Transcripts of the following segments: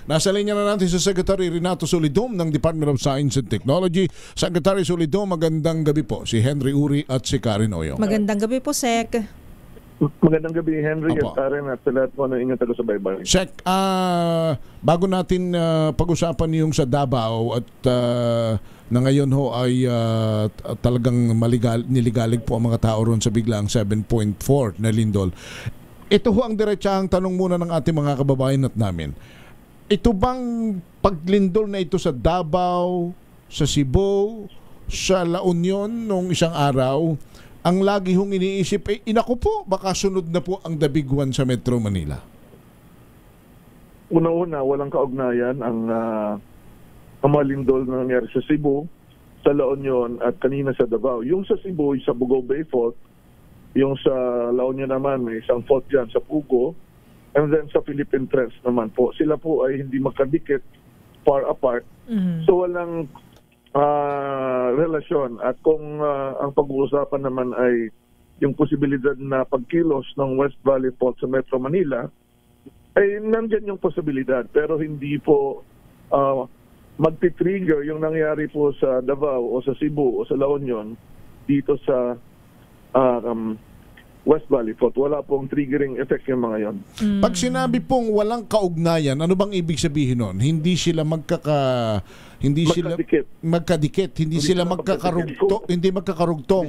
Nasa linya na natin si Secretary Renato Solidum ng Department of Science and Technology. Secretary Solidum, magandang gabi po. Si Henry Uri at si Karen Oyong. Magandang gabi po, Sec. Magandang gabi, Henry Opo. at Karen at sa lahat po ng inyong taga-subaybay. Sec, bago natin pag-usapan yung sa Davao at na ngayon ho ay talagang niligalig po ang mga tao ron sa biglang 7.4 na lindol. Ito ho ang diretsahang tanong muna ng ating mga kababayan at namin. Ito bang paglindol na ito sa Davao, sa Cebu, sa La Union nung isang araw, ang lagi hong iniisip, inaku po, baka sunod na po ang The Big One sa Metro Manila? Una-una, walang kaugnayan ang malindol na nangyari sa Cebu, sa La Union at kanina sa Davao. Yung sa Cebu, sa Bugao Bay Fault, yung sa La Union naman, may isang fault dyan sa Pugo, and then sa Philippine Trench naman po. Sila po ay hindi magkadikit, far apart. Mm-hmm. So walang relasyon. At kung ang pag-uusapan naman ay yung posibilidad na pagkilos ng West Valley Fault sa Metro Manila, ay nandyan yung posibilidad. Pero hindi po magti-trigger yung nangyari po sa Davao o sa Cebu o sa La Union dito sa West Valley Fault. Wala pong triggering effect yung mga yon. Pag sinabi pong walang kaugnayan, ano bang ibig sabihin nun? Hindi sila magkadikit, hindi sila magkakarugtong. Hindi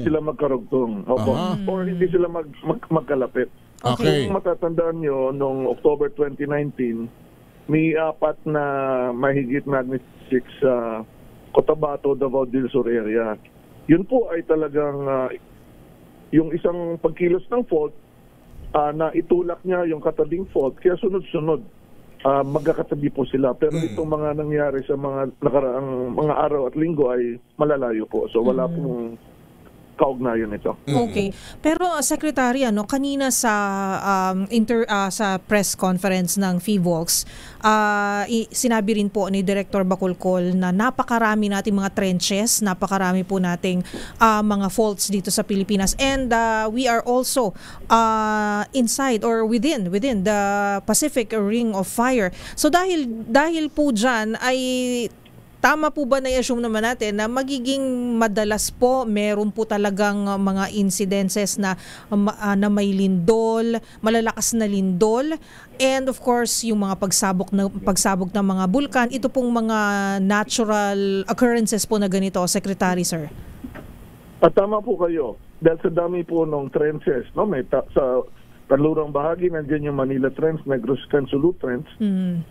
sila magkarugtong. Opo. Or hindi sila magkalapit. Okay. Kung matatandaan nyo, noong October 2019, may 4 na mahigit magnitude 6 sa Cotabato, Davao del Sur area. Yun po ay talagang yung isang pagkilos ng fault na itulak niya yung katabing fault, kaya sunod-sunod magkakatabi po sila. Pero itong mga nangyari sa mga nakaraang mga araw at linggo ay malalayo po. So wala pong kaugnayan ito. Okay. Pero Secretary, kanina sa sa press conference ng PHIVOLCS, sinabi rin po ni Director Bacolcol na napakarami nating mga trenches, napakarami po nating mga faults dito sa Pilipinas, and we are also inside or within the Pacific Ring of Fire. So dahil po dyan ay tama po ba na i-assume naman natin na magiging madalas po meron po talagang mga incidences na may lindol, malalakas na lindol, and of course yung mga pagsabog ng mga bulkan, ito pong mga natural occurrences po na ganito, Secretary, sir? Tama po kayo. Dahil sa dami po ng trenches, no? Sa kanlurang bahagi, nandiyan yung Manila Trench, Negros Trench, Sulu Trench.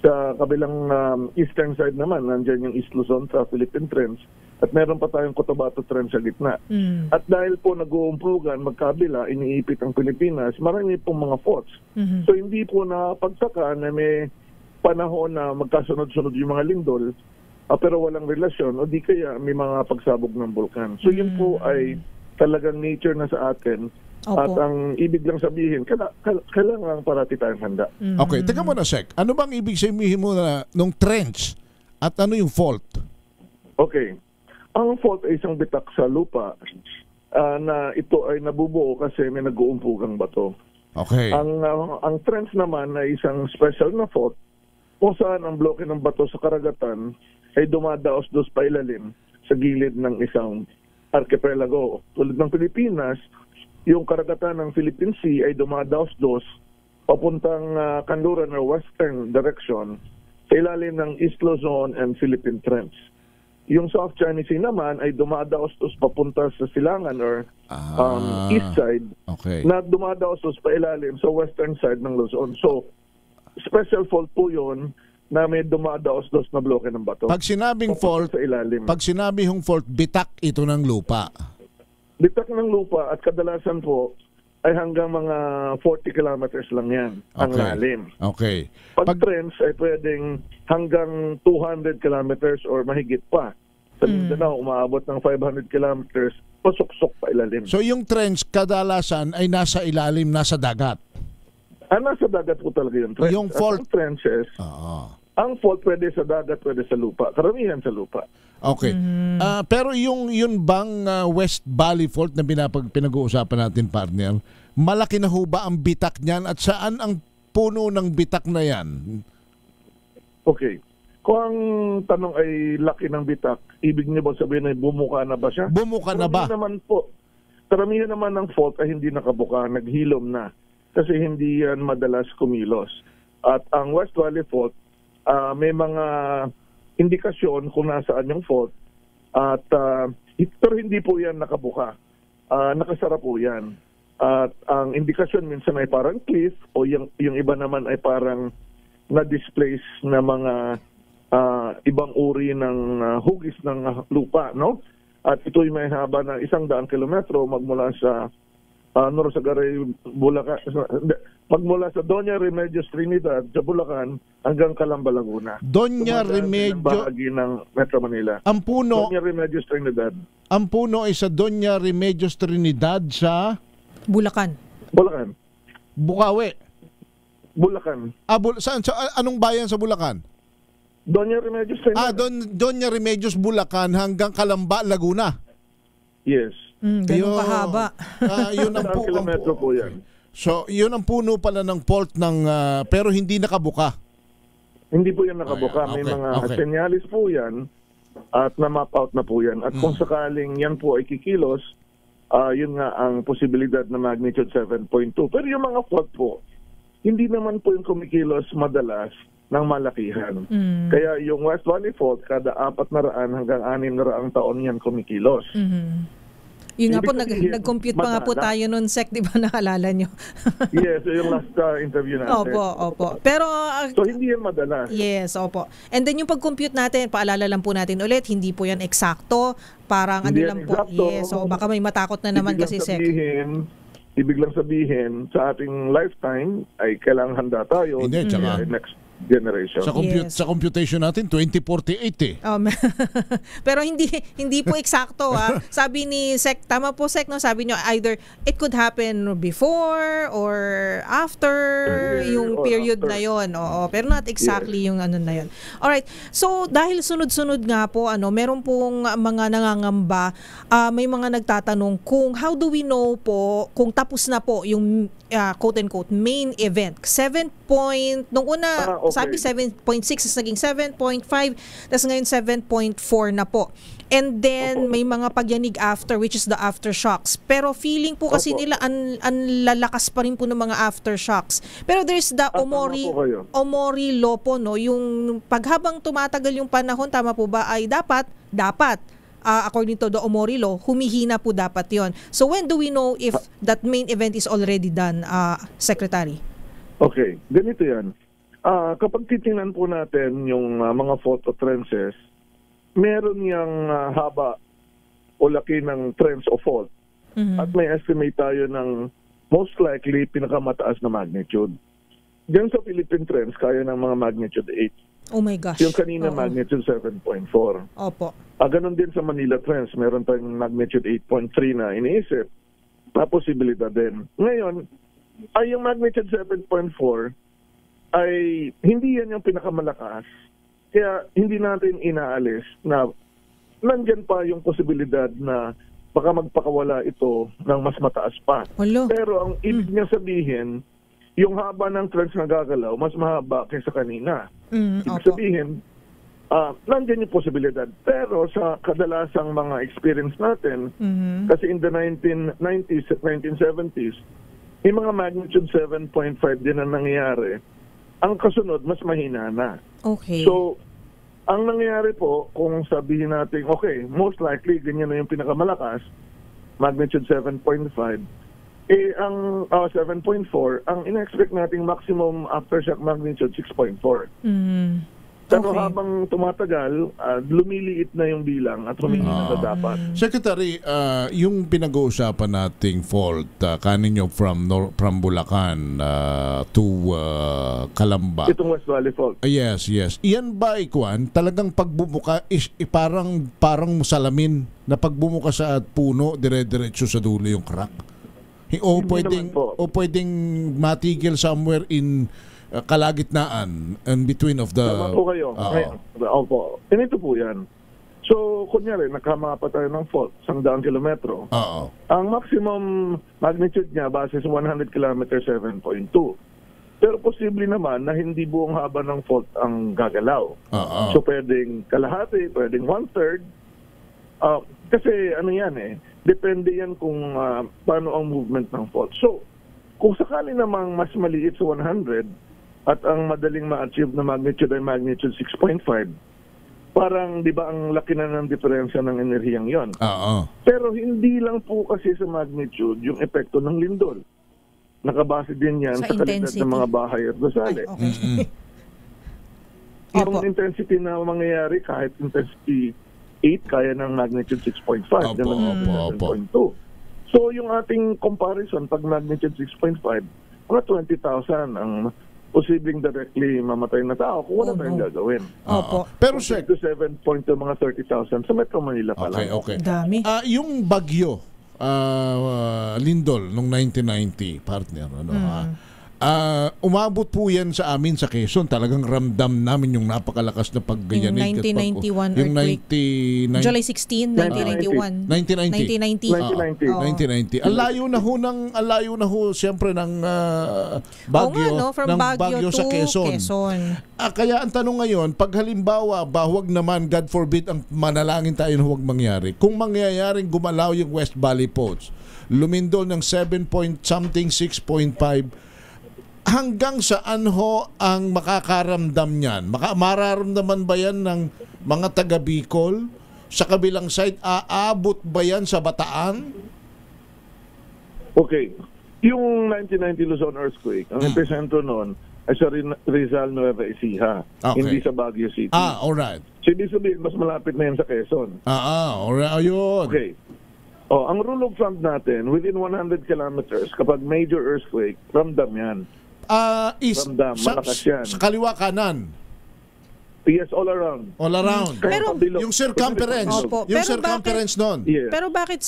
Sa kabilang eastern side naman, nandiyan yung East Luzon sa Philippine Trench. At meron pa tayong Cotabato Trench sa gitna. At dahil po nag-uumpugan, magkabila, iniipit ang Pilipinas, marami pong mga faults. So hindi po napagsaka na may panahon na magkasunod-sunod yung mga lindol, pero walang relasyon, o di kaya may mga pagsabog ng bulkan. So yun po ay talagang nature na sa atin. Opo. At ang ibig lang sabihin, kailangan parati tayong handa. Okay, teka muna, Sec. Ano bang ibig sabihin mo na nung trench at ano yung fault? Okay. Ang fault ay isang bitak sa lupa na ito ay nabubuo kasi may nag-uumpugang bato. Okay. Ang trench naman ay isang special na fault kung saan ang bloke ng bato sa karagatan ay dumadaos-dos pa ilalim sa gilid ng isang archipelago. Tulad ng Pilipinas, yung karagatan ng Philippine Sea ay dumadaos-dos papuntang kanluran or western direction sa ilalim ng East Luzon and Philippine Trench. Yung South China Sea naman ay dumadaos-dos papunta sa silangan or east side, na dumadaos-dos pa ilalim sa western side ng Luzon. So, special fault po yun na may dumadaos-dos na bloke ng bato. Pag sinabing fault, sa ilalim. Pag sinabi hong fault, bitak ito ng lupa. Bitak ng lupa at kadalasan po ay hanggang mga 40 kilometers lang yan ang lalim. Okay. Pag trench ay pwedeng hanggang 200 kilometers or mahigit pa. Sa Mindanao, umaabot ng 500 kilometers, pasuksok pa ilalim. So yung trench kadalasan ay nasa ilalim, nasa dagat? Nasa dagat po talaga yung trench. Yung fault? Ang trenches, ang fault pwede sa dagat, pwede sa lupa. Karamihan sa lupa. Okay. Pero yun bang West Valley Fault na pinag-uusapan natin, partner, malaki na ho ba ang bitak niyan at saan ang puno ng bitak na yan? Okay. Kung ang tanong ay laki ng bitak, ibig niyo ba sabihin ay bumuka na ba siya? Bumuka na ba? Karamihan naman ng fault ay hindi nakabuka, naghilom na. Kasi hindi yan madalas kumilos. At ang West Valley Fault, may mga indikasyon kung nasaan yung fault. At pero hindi po yan nakabuka. Nakasara po yan. At ang indikasyon minsan ay parang cliff o yung iba naman ay parang na-displace na mga ibang uri ng hugis ng lupa, no? At ito'y may haba ng 100 kilometro magmula sa Norsagaray, Bulacan, magmula sa Doña Remedios Trinidad sa Bulacan hanggang Calamba, Laguna. Doña Remedios, bahagi ng Metro Manila. Ang puno, Doña Remedios Trinidad. Ang puno ay sa Doña Remedios Trinidad sa Bulacan. Bulacan. Bukawi. Bulacan. Saan? Anong bayan sa Bulacan? Doña Remedios Trinidad. Doña Remedios Bulacan hanggang Calamba, Laguna. Yes. Ganun kahaba. Yun ang kilometro po yan. So, yun ang puno pala ng fault pero hindi nakabuka. Hindi po yan nakabuka. May mga senyalis po yan at na-map out na po yan. At kung sakaling yan po ay kikilos, yun nga ang posibilidad na magnitude 7.2. Pero yung mga fault po, hindi naman po yung kumikilos madalas ng malakihan. Kaya yung West Valley Fault, kada 400 hanggang 600 taon yan kumikilos. Yun nga po, nag-compute pa nga po tayo noon, Sec, di ba naalala nyo? Yes, yung last interview natin. Opo. Pero, so, hindi yan madalas. Yes, opo. And then yung pag-compute natin, paalala lang po natin ulit, hindi po yan eksakto. Parang hindi ano lang po. Yes, so baka may matakot na naman kasi, Sec. Ibig lang sabihin, sa ating lifetime, ay kailangan handa tayo. Hindi, tsaka next generation. Sa computation natin 2048 Pero hindi po eksakto Sabi ni Sec, tama po Sec, no? Sabi nyo either it could happen before or after yung period na yon. Oo, pero not exactly yung ano na yon. Alright. So dahil sunod-sunod nga po meron pong mga nangangamba, may mga nagtatanong kung how do we know po kung tapos na po yung quote and quote main event. 7 nung una sabi 7.6 is naging 7.5 tapos ngayon 7.4 na po. And then may mga pagyanig after which is the aftershocks. Pero feeling po kasi nila ang lalakas pa rin po ng mga aftershocks. Pero there's the Omori law po, no, yung paghabang tumatagal yung panahon, tama po ba, ay dapat according to the Omori law, humihina po dapat yon. So when do we know if that main event is already done, Secretary? Okay, ganito yan. Kapag titingnan po natin yung mga photo trenches, meron yung haba o laki ng trench o fault. At may estimate tayo ng most likely pinakamataas na magnitude. Diyan sa Philippine Trench, kaya ng mga magnitude 8. Oh my gosh. Yung kanina magnitude 7.4. Opo. Ganon din sa Manila Trench, meron tayong magnitude 8.3 na iniisip na posibilidad din. Ngayon, yung magnitude 7.4 ay hindi yan yung pinakamalakas. Kaya hindi natin inaalis na nandyan pa yung posibilidad na baka magpakawala ito ng mas mataas pa. Hello. Pero ang ibig niya sabihin, yung haba ng trench na gagalaw, mas mahaba kaysa kanina. Ibig sabihin, nandyan yung posibilidad. Pero sa kadalasang mga experience natin, kasi in the 1990s at 1970s, may mga magnitude 7.5 din na nangyayari. Ang kasunod, mas mahina na. Okay. So, ang nangyayari po, kung sabihin natin, okay, most likely, ganyan na yung pinakamalakas, magnitude 7.5, ang 7.4, ang in-expect nating maximum aftershock magnitude 6.4. Pero habang tumatagal, lumiliit na yung bilang at humihina na dapat. Secretary, yung pinag-uusapan nating fault kaninyo from Bulacan to Calamba. Itong West Valley Fault. Yes. Iyan ba, Ikwan, talagang pagbumuka is parang salamin na pagbumuka sa puno, dire-diretso sa dulo yung crack? O pwedeng matigil somewhere in kalagitnaan and between of the... Tama po kayo. Opo. Ganito po yan. So, kunyari, nakamapa tayo ng fault, 100 kilometro. Ang maximum magnitude niya base sa 100 kilometer, 7.2. Pero posible naman na hindi buong haba ng fault ang gagalaw. So pwedeng kalahati, pwedeng 1/3. Kasi ano yan depende yan kung paano ang movement ng fault. So kung sakali namang mas maliit sa 100 at ang madaling ma-achieve na magnitude ay magnitude 6.5, parang di ba ang laki na ng diferensya ng enerhiyang yon. Pero hindi lang po kasi sa magnitude yung epekto ng lindol. Nakabase din yan sa kalidad ng mga bahay at gusali. Yung intensity na mangyayari kahit intensity 8 kaya ng magnitude 6.5. So yung ating comparison pag magnitude 6.5, mga 20,000 ang posibleng directly mamatay na tao kung wala tayong gagawin. Pero Sec, to 7 point to mga 30,000 sa Metro Manila pa lang. Dami. Yung bagyo, lindol nung 1990, partner, umabot po yan sa amin sa Quezon. Talagang ramdam namin yung napakalakas na pagganyanig. Yung 1991 earthquake. July 16, 1991. 1990. Ang layo na ho siyempre ng bagyo, from Baguio sa to Quezon. Kaya ang tanong ngayon, pag halimbawa, huwag naman, God forbid, ang manalangin tayo na huwag mangyari. Kung mangyayaring gumalaw yung West Valley Faults, lumindol ng 7 point something, 6.5, hanggang saan ho ang makakaramdam niyan? Mararamdaman ba yan ng mga taga Bicol? Sa kabilang side, aabot ba yan sa Bataan? Okay. Yung 1990 Luzon earthquake, ang epicentro noon ay sa Rizal, Nueva Ecija. Hindi sa Baguio City. Alright. So, ibig sabihin, mas malapit na yan sa Quezon. Alright. Ayun. Okay. Ang rule of thumb natin, within 100 kilometers, kapag major earthquake, ramdam yan. Malakas yan. Sa kaliwa kanan. Yes, all around. All around. Pero yung circumference. Yung circumference nun. Yes. Pero bakit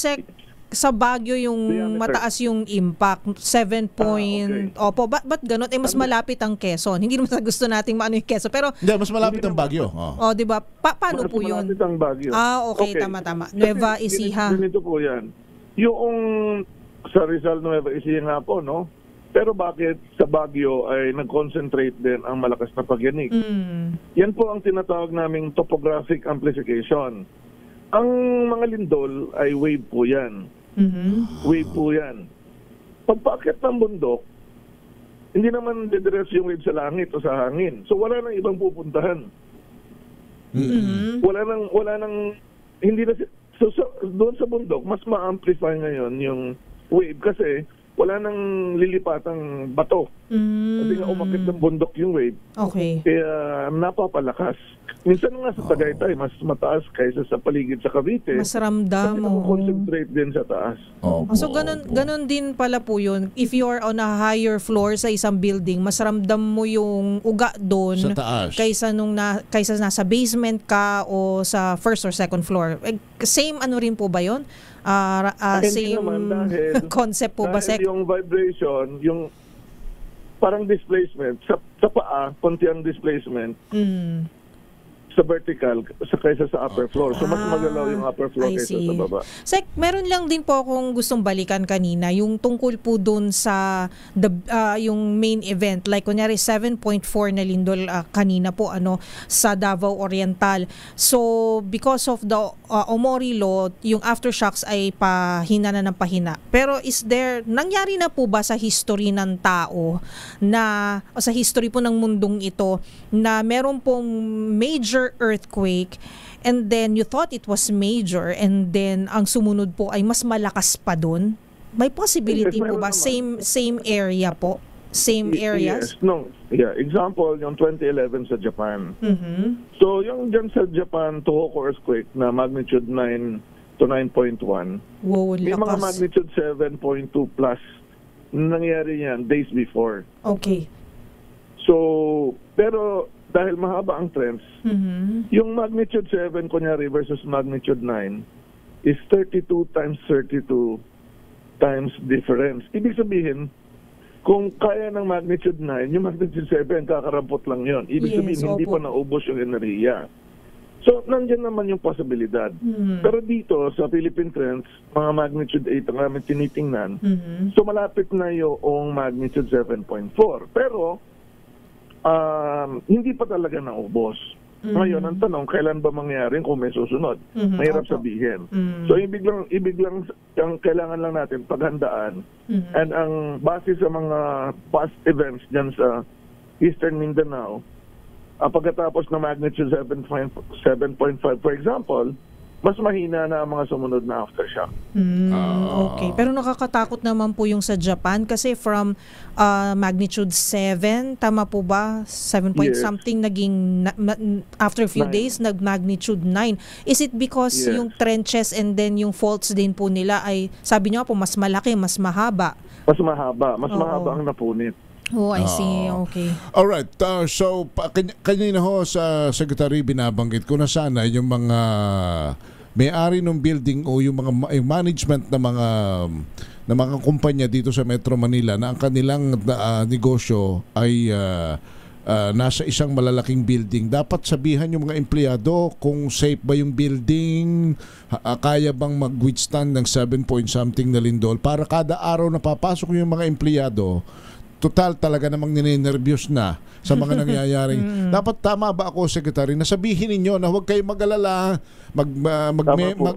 sa Baguio yung mataas yung impact, 7 point. Ba't ganun? Mas malapit ang Quezon. Hindi naman sa gusto nating maano yung Quezon. Pero hindi, mas malapit ang Baguio. di ba? Paano po yun? Mas malapit ang Baguio. Okay, tama. Nueva Ecija. Ganito po yan. Yung sa Rizal, Nueva Ecija nga po, no? Pero bakit sa Baguio ay nag-concentrate din ang malakas na pagyanig? Yan po ang tinatawag naming topographic amplification. Ang mga lindol ay wave po yan. Wave po yan. Pagpaakyat ng bundok, hindi naman didiretso yung wave sa langit o sa hangin. So wala nang ibang pupuntahan. Wala nang hindi na doon sa bundok, mas ma-amplify ngayon yung wave kasi wala nang lilipatang bato. Kasi nga umakit ng bundok yung wave. Kaya napapalakas. Minsan nga sa Tagaytay, mas mataas kaysa sa paligid sa Cavite. Mas ramdam mo. Concentrate din sa taas. So ganun din pala po yun. If you're on a higher floor sa isang building, mas ramdam mo yung uga doon sa taas kaysa nasa basement ka o sa first or second floor. Same ano rin po ba yun? Same concept po ba, Sec? Yung vibration, yung parang displacement sa paa, konti ang displacement sa vertical kaysa sa upper floor. So mas magalaw yung upper floor kaysa sa baba. Sek, meron lang din po akong gustong balikan kanina, yung tungkol po dun sa yung main event. Like kunyari 7.4 na lindol kanina po sa Davao Oriental. So because of the Omori law, yung aftershocks ay pahina na ng pahina. Pero nangyari na po ba sa history ng tao o sa history po ng mundong ito na meron pong major earthquake and then you thought it was major and then ang sumunod po ay mas malakas pa doon? May possibility po ba? Same area po? Same areas? Yes. No. Yeah. Example, yung 2011 sa Japan. So yung dyan sa Japan, Tohoku earthquake na magnitude 9 to 9.1. Wow, may mga magnitude 7.2 plus nangyari yan days before. Okay. So, pero dahil mahaba ang trends, yung magnitude 7 kunyari versus magnitude 9 is 32 times 32 times difference. Ibig sabihin, kung kaya ng magnitude 9, yung magnitude 7, kakarampot lang yon. Ibig sabihin, hindi pa naubos yung enerhiya. So, nandyan naman yung posibilidad. Pero dito, sa Philippine Trends, mga magnitude 8 ang namin tinitingnan. So, malapit na yung magnitude 7.4. Pero, hindi pa talaga naubos. Ngayon, ang tanong, kailan ba mangyari kung may susunod? Mahirap sabihin. So, ibig lang, ang kailangan lang natin paghandaan. And ang base sa mga past events dyan sa Eastern Mindanao, pagkatapos ng magnitude 7.5, for example, mas mahina na ang mga sumunod na aftershock. Okay. Pero nakakatakot naman po yung sa Japan kasi from magnitude 7, tama po ba? 7 point Yes. something naging after a few 9. days nag-magnitude 9. Is it because Yes. yung trenches and then yung faults din po nila ay sabi niyo po mas malaki, mas mahaba? Mas mahaba. Mas Oo. mahaba ang napunit. Oh, I see. Okay. Alright, so kanina ho sa Secretary binabanggit ko na sana yung mga may-ari ng building o yung yung management ng mga kumpanya dito sa Metro Manila na ang kanilang negosyo ay nasa isang malalaking building. Dapat sabihan yung mga empleyado kung safe ba yung building, kaya bang mag-withstand ng 7 point something na lindol para kada araw na papasok yung mga empleyado total talaga namang ninenervyos na sa mga nangyayaring. Dapat tama ba ako, Secretary, na sabihin ninyo na huwag kayong mag-alala,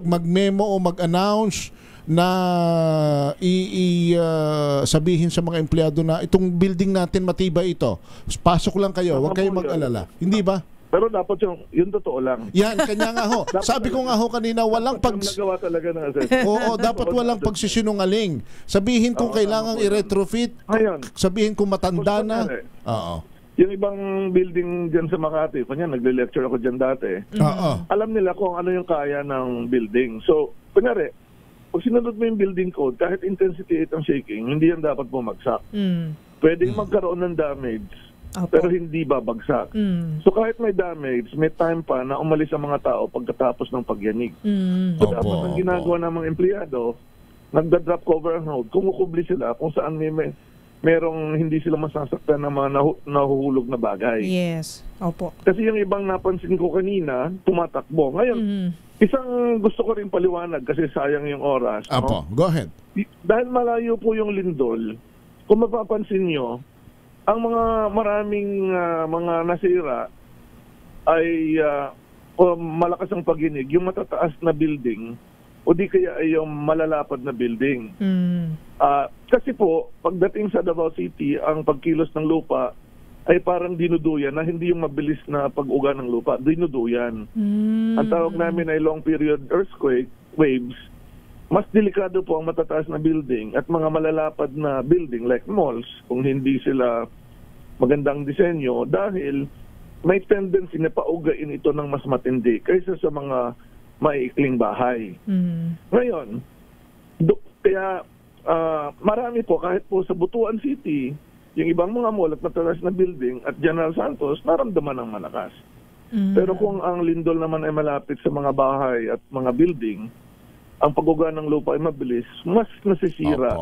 mag-memo o mag-announce na sabihin sa mga empleyado na itong building natin matibay ito. Pasok lang kayo, huwag kayong mag-alala. Hindi ba? Pero dapat yung totoo lang. Yan, kanya nga ho. Sabi ko nga ho kanina, walang nagawa talaga ng assessment. Oo, dapat walang pagsisinungaling. Sabihin kung kailangang i-retrofit, Ngayon, sabihin kung matanda na. kunyari, Oo. yung ibang building dyan sa Makati, kanya nagle-lecture ako dyan dati, Oo. alam nila kung ano yung kaya ng building. So, kunyari, pag sinunod mo yung building code, kahit intensity 8 ang shaking, hindi yan dapat bumagsak. Pwedeng magkaroon ng damage, pero hindi babagsak. So kahit may damage, may time pa na umalis ang mga tao pagkatapos ng pagyanig. So dapat ang ginagawa ng mga empleyado, nagda-drop cover and hold, kumukubli sila kung saan merong hindi sila masasaktan ng mga nahuhulog na bagay. Yes. Opo. Kasi yung ibang napansin ko kanina, tumatakbo. Ngayon, isang gusto ko rin paliwanag kasi sayang yung oras. Apo, go ahead. Dahil malayo po yung lindol, kung mapapansin nyo, ang mga maraming mga nasira ay malakas ang pagginig, yung matataas na building o di kaya ay yung malalapad na building. Kasi po, pagdating sa Davao City, ang pagkilos ng lupa ay parang dinuduyan na hindi yung mabilis na pag-uga ng lupa. Dinuduyan. Ang tawag namin ay long period earthquake waves. Mas delikado po ang matataas na building at mga malalapad na building like malls kung hindi sila magandang disenyo dahil may tendency na paugain ito ng mas matindi kaysa sa mga maiikling bahay. Ngayon, kaya marami po kahit po sa Butuan City, yung ibang mga mall at matataas na building at General Santos naramdaman ng malakas. Pero kung ang lindol naman ay malapit sa mga bahay at mga building, ang pag-uga ng lupa ay mabilis, mas nasisira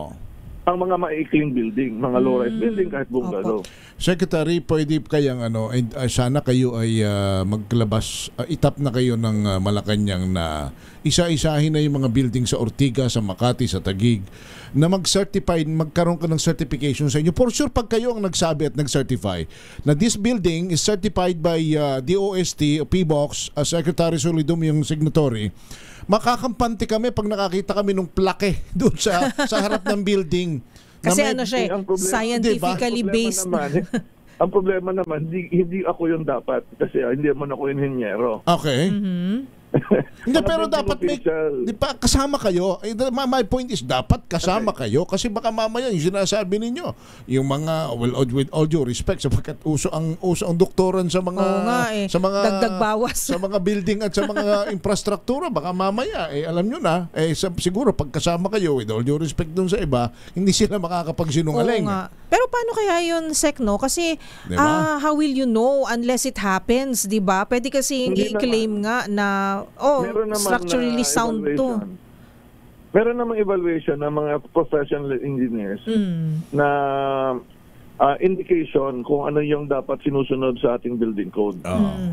ang mga maikling building, mga low-rise building kahit bungalow. Secretary, pwede kayang sana kayo ay maglabas, itap na kayo ng Malacanang na isa-isahin na yung mga building sa Ortigas, sa Makati, sa Taguig, na mag-certify, magkaroon ka ng certification sa inyo. For sure, pag kayo ang nagsabi at nag-certify na this building is certified by DOST, PBOX, Secretary Solidum yung signatory, makakampante kami pag nakakita kami nung plaque doon sa harap ng building. Kasi ano siya, scientifically based. Ang problema naman, hindi ako yung dapat kasi hindi naman ako inhinyero. Okay. Hindi, pero dapat di pa kasama kayo. My point is dapat kasama kayo kasi baka mamaya yung sinasabi ninyo, yung mga with all due respect sapagkat uso ang doktoran sa mga sa mga dagdag bawas sa mga building at sa mga infrastruktura, baka mamaya alam nyo na siguro pag kasama kayo with all due respect dun sa iba, hindi sila makakapagsinungaling. Pero paano kaya yun, Sec, no? Kasi diba? How will you know unless it happens, di ba? Pwede kasi i-claim nga na structurally sound to. Meron namang evaluation ng mga professional engineers na indication kung ano yung dapat sinusunod sa ating building code.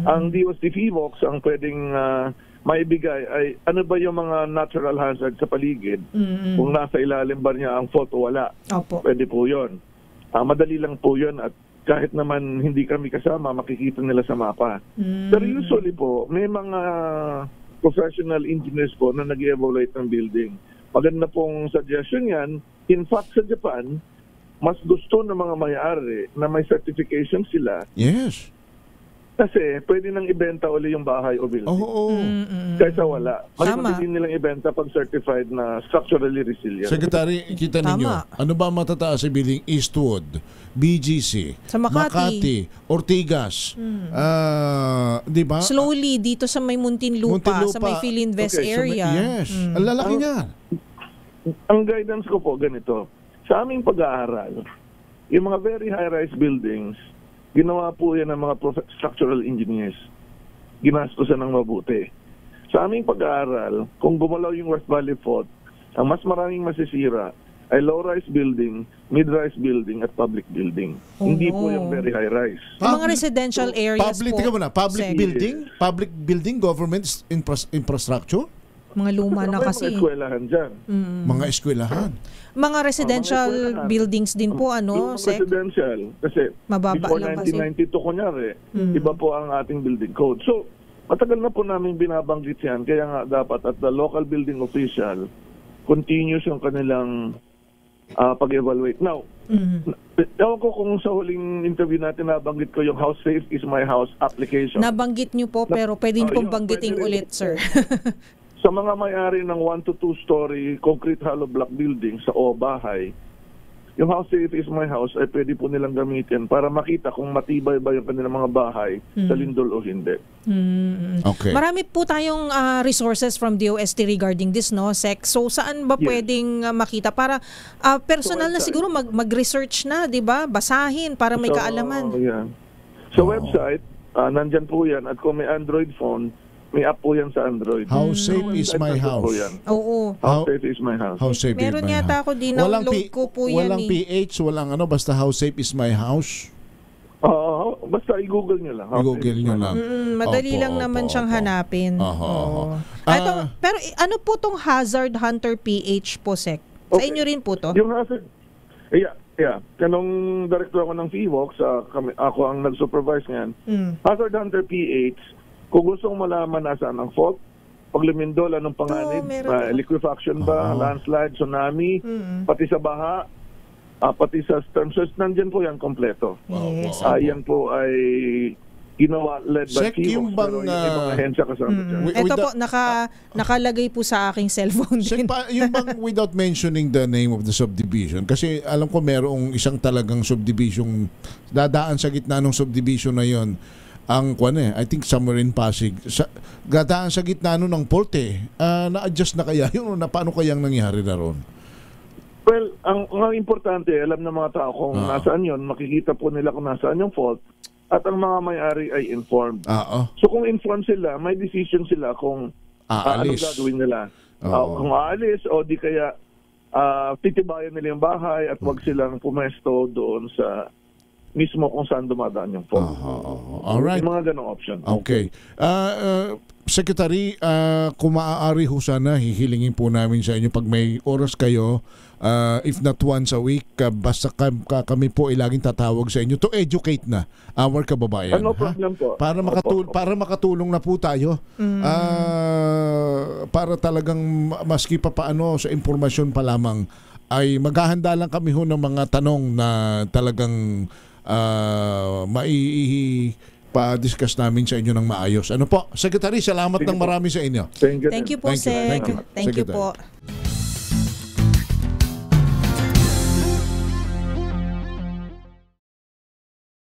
Ang DOST FIVOX ang pwedeng maibigay ay ano ba yung mga natural hazard sa paligid, kung nasa ilalim ba niya ang fault o wala. Opo. Pwede po yun. Madali lang po yun at kahit naman hindi kami kasama, makikita nila sa mapa. Pero usually po, may mga professional engineers po na nag-evaluate ng building. Maganda pong suggestion yan. In fact, sa Japan, mas gusto ng mga may-ari na may certification sila. Yes. Kasi pwede nang ibenta uli yung bahay o building. Oo. Kaysa wala. Mas Tama. mabilis nilang ibenta pag certified na structurally resilient. Secretary, kita ninyo, ano ba matataas sa building? Eastwood, BGC, Sa Makati. Ortigas, di ba? Slowly dito sa may Muntinlupa, sa may Philinvest Okay, area. Yes, ang lalaki niya. Ang guidance ko po ganito. Sa aming pag-aaral, yung mga very high-rise buildings, ginawa po yan ng mga structural engineers. Ginastusan ng mabuti. Sa aming pag-aaral, kung gumalaw yung West Valley Fault, ang mas maraming masisira ay low-rise building, mid-rise building, at public building. Hindi po yung very high-rise. Yung mga residential areas Public, po. tika muna, public Sec. building, government infrastructure, Mga luma na May kasi. mga eskwelahan dyan. mga eskwelahan. Mga residential eskwelahan. buildings din po, ano, Yung Sec? residential, kasi Mababa before lang kasi. 1992, kunyari, iba po ang ating building code. So, matagal na po namin binabanggit yan, kaya nga dapat at the local building official, continuous yung kanilang pag-evaluate. Now, ewan ko kung sa huling interview natin nabanggit ko yung House Safe is My House application. Nabanggit nyo po, pero pwede nyo pong yun, banggitin pwede rin. ulit, sir. Sa mga may-ari ng 1 to 2 story concrete hollow block building sa bahay, yung House Safe is My House ay pwede po nilang gamitin para makita kung matibay ba yung kanilang mga bahay sa lindol o hindi. Okay. Marami po tayong resources from DOST regarding this, no, Sec? So, saan ba Yes. pwedeng makita? Para personal na website. siguro mag-research na, di ba? Basahin para may kaalaman. Yeah. Sa website, nandyan po yan. At kung may Android phone, may app po yan sa Android. How safe is my Nandyan po house? yan. Oo. How safe is my house. How safe Meron is my yata house? ako din, download ko po yan Walang PH, walang ano, basta how safe is my house. Basta i-google nyo lang. How I-google safe is nyo my lang. house. Madali Opo, lang naman opo, siyang opo. hanapin. Oho, oho. Oo. Pero ano po tong Hazard Hunter PH po, Sec? Sa Okay. inyo rin po to? Yung hazard, yeah. Kanong director ako ng FIVOX, ako ang nag-supervise ngayon. Hazard Hunter PH, kung gustong malaman nasaan ang fault, pag lumindol, anong panganib, meron. liquefaction ba, landslide, tsunami, pati sa baha, pati sa storm surge, nandyan po yan kompleto. Yes. Yan po ay ginawa, led by Sec, yung FIVOX, pero bang, yung ibang ahensya kasama dyan. Ito po, nakalagay po sa aking cellphone din. Yung bang without mentioning the name of the subdivision, kasi alam ko merong isang talagang subdivision, dadaan sa gitna ng subdivision na yon ang I think somewhere in Pasig, dadaan sa gitna nun ng fault na-adjust na kaya yun, na paano kayang nangyari na ron? Well, ang importante, alam ng mga tao kung nasaan yon, makikita po nila kung nasaan yung fault, at ang mga may-ari ay informed. So kung informed sila, may decision sila kung anong gagawin nila. Kung aalis o di kaya titibayan nila yung bahay at wag silang pumesto doon sa mismo kung saan dumadaan yung fault. Alright. Yung mga ganong option. Okay. Secretary, kung maaari ho sana, hihilingin po namin sa inyo pag may oras kayo, if not once a week, basta kami po ay laging tatawag sa inyo to educate na our kababayan. No problem po. Para makatulong na po tayo. Para talagang maski pa paano sa impormasyon pa lamang ay maghahanda lang kami ho ng mga tanong na talagang pa-discuss namin sa inyo ng maayos. Ano po? Secretary, salamat ng marami sa inyo. Thank you. Thank you po, Sec. Thank you po.